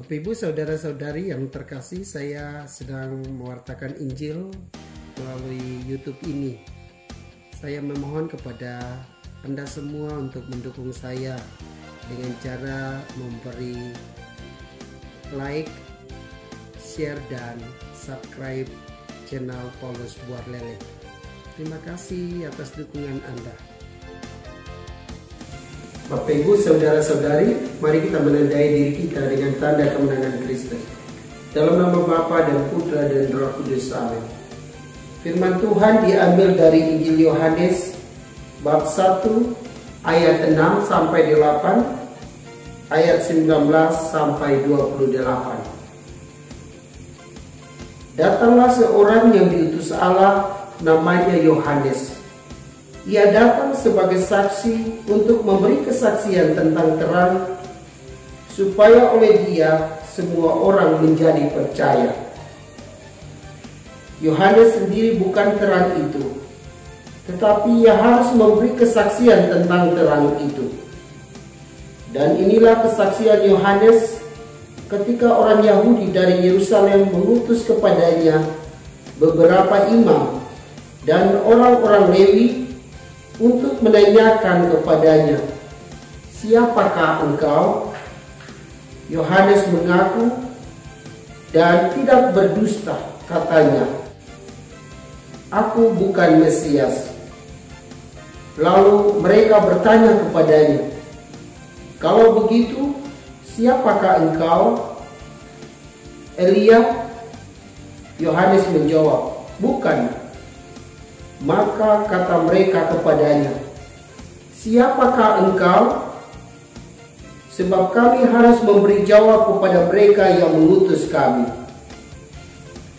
Bapak Ibu saudara-saudari yang terkasih, saya sedang mewartakan Injil melalui YouTube ini. Saya memohon kepada Anda semua untuk mendukung saya dengan cara memberi like, share, dan subscribe channel Paulus Buarlele. Terima kasih atas dukungan Anda. Bapak Ibu saudara-saudari, mari kita menandai diri kita dengan tanda kemenangan Kristus. Dalam nama Bapa dan Putra dan Roh Kudus. Amin. Firman Tuhan diambil dari Injil Yohanes bab 1 ayat 6 sampai 8, ayat 19 sampai 28. Datanglah seorang yang diutus Allah, namanya Yohanes. Ia datang sebagai saksi untuk memberi kesaksian tentang terang, supaya oleh dia semua orang menjadi percaya. Yohanes sendiri bukan terang itu, tetapi ia harus memberi kesaksian tentang terang itu. Dan inilah kesaksian Yohanes ketika orang Yahudi dari Yerusalem mengutus kepadanya beberapa imam dan orang-orang Lewi untuk menanyakan kepadanya, "Siapakah engkau?" Yohanes mengaku dan tidak berdusta, katanya, "Aku bukan Mesias." Lalu mereka bertanya kepadanya, "Kalau begitu, siapakah engkau? Elia?" Yohanes menjawab, "Bukan." Maka kata mereka kepadanya, "Siapakah engkau? Sebab kami harus memberi jawab kepada mereka yang mengutus kami.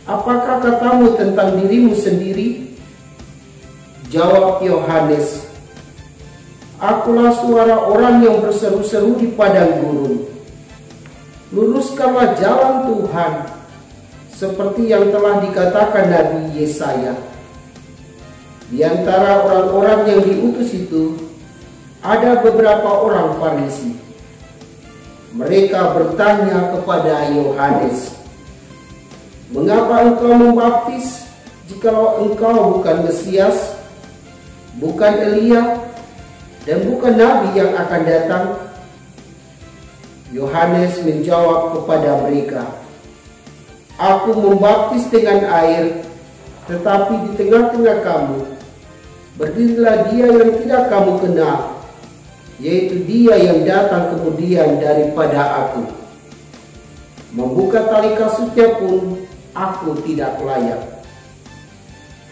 Apakah katamu tentang dirimu sendiri?" Jawab Yohanes, "Akulah suara orang yang berseru-seru di padang gurun. Luruskanlah jalan Tuhan, seperti yang telah dikatakan Nabi Yesaya." Di antara orang-orang yang diutus itu, ada beberapa orang Farisi. Mereka bertanya kepada Yohanes, "Mengapa engkau membaptis jikalau engkau bukan Mesias, bukan Elia, dan bukan Nabi yang akan datang?" Yohanes menjawab kepada mereka, "Aku membaptis dengan air, tetapi di tengah-tengah kamu berdirilah dia yang tidak kamu kenal, yaitu dia yang datang kemudian daripada aku. Membuka tali kasutnya pun aku tidak layak."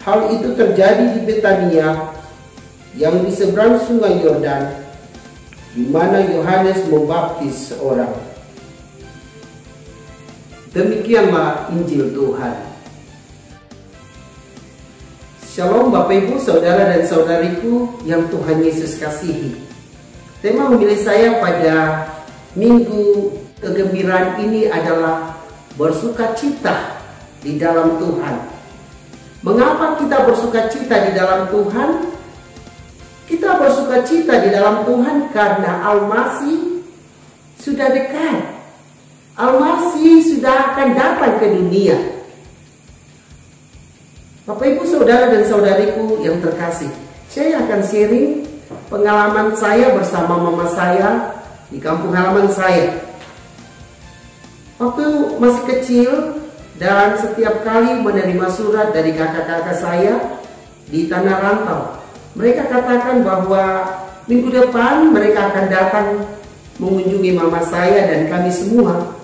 Hal itu terjadi di Betania yang di seberang sungai Yordan, di mana Yohanes membaptis seorang. Demikianlah Injil Tuhan. Shalom Bapak Ibu, saudara dan saudariku yang Tuhan Yesus kasihi. Tema memilih saya pada minggu kegembiraan ini adalah bersukacita di dalam Tuhan. Mengapa kita bersukacita di dalam Tuhan? Kita bersukacita di dalam Tuhan karena Al-Masih sudah dekat. Al-Masih sudah akan datang ke dunia. Bapak Ibu saudara dan saudariku yang terkasih, saya akan sharing pengalaman saya bersama mama saya di kampung halaman saya. Waktu masih kecil dan setiap kali menerima surat dari kakak-kakak saya di tanah rantau, mereka katakan bahwa minggu depan mereka akan datang mengunjungi mama saya dan kami semua.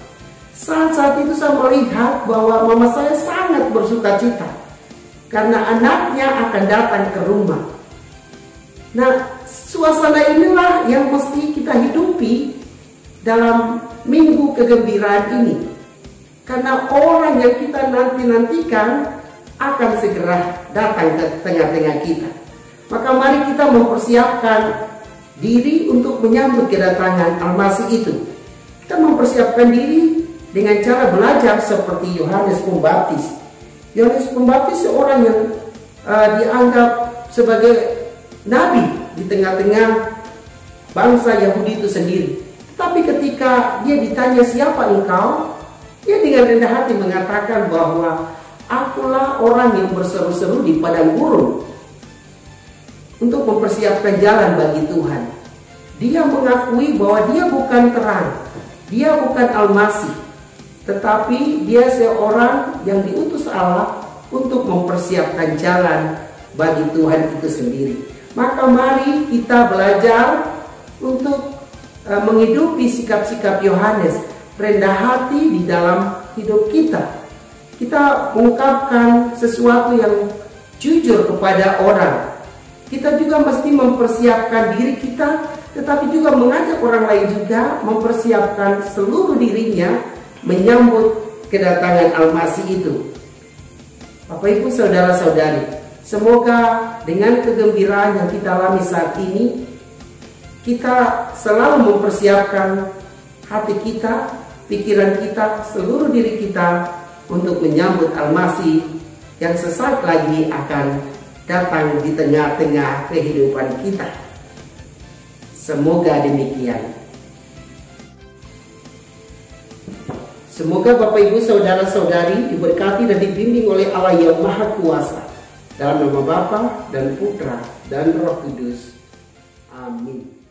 Saat itu saya melihat bahwa mama saya sangat bersukacita karena anaknya akan datang ke rumah. Nah, suasana inilah yang mesti kita hidupi dalam minggu kegembiraan ini. Karena orang yang kita nantikan akan segera datang ke tengah-tengah kita. Maka mari kita mempersiapkan diri untuk menyambut kedatangan Al-Masih itu. Kita mempersiapkan diri dengan cara belajar seperti Yohanes Pembaptis. Yohanes Pembaptis seorang yang dianggap sebagai nabi di tengah-tengah bangsa Yahudi itu sendiri. Tapi ketika dia ditanya siapa engkau, dia dengan rendah hati mengatakan bahwa akulah orang yang berseru-seru di padang gurun untuk mempersiapkan jalan bagi Tuhan. Dia mengakui bahwa dia bukan terang, dia bukan Al-Masih, tetapi dia seorang yang diutus Allah untuk mempersiapkan jalan bagi Tuhan itu sendiri. Maka mari kita belajar untuk menghidupi sikap-sikap Yohanes, rendah hati di dalam hidup kita. Kita mengungkapkan sesuatu yang jujur kepada orang. Kita juga mesti mempersiapkan diri kita, tetapi juga mengajak orang lain juga mempersiapkan seluruh dirinya menyambut kedatangan Al-Masih itu. Bapak Ibu saudara-saudari, semoga dengan kegembiraan yang kita alami saat ini, kita selalu mempersiapkan hati kita, pikiran kita, seluruh diri kita untuk menyambut Al-Masih yang sesaat lagi akan datang di tengah-tengah kehidupan kita. Semoga demikian. Semoga Bapak Ibu saudara-saudari diberkati dan dibimbing oleh Allah yang Maha Kuasa. Dalam nama Bapa dan Putra dan Roh Kudus. Amin.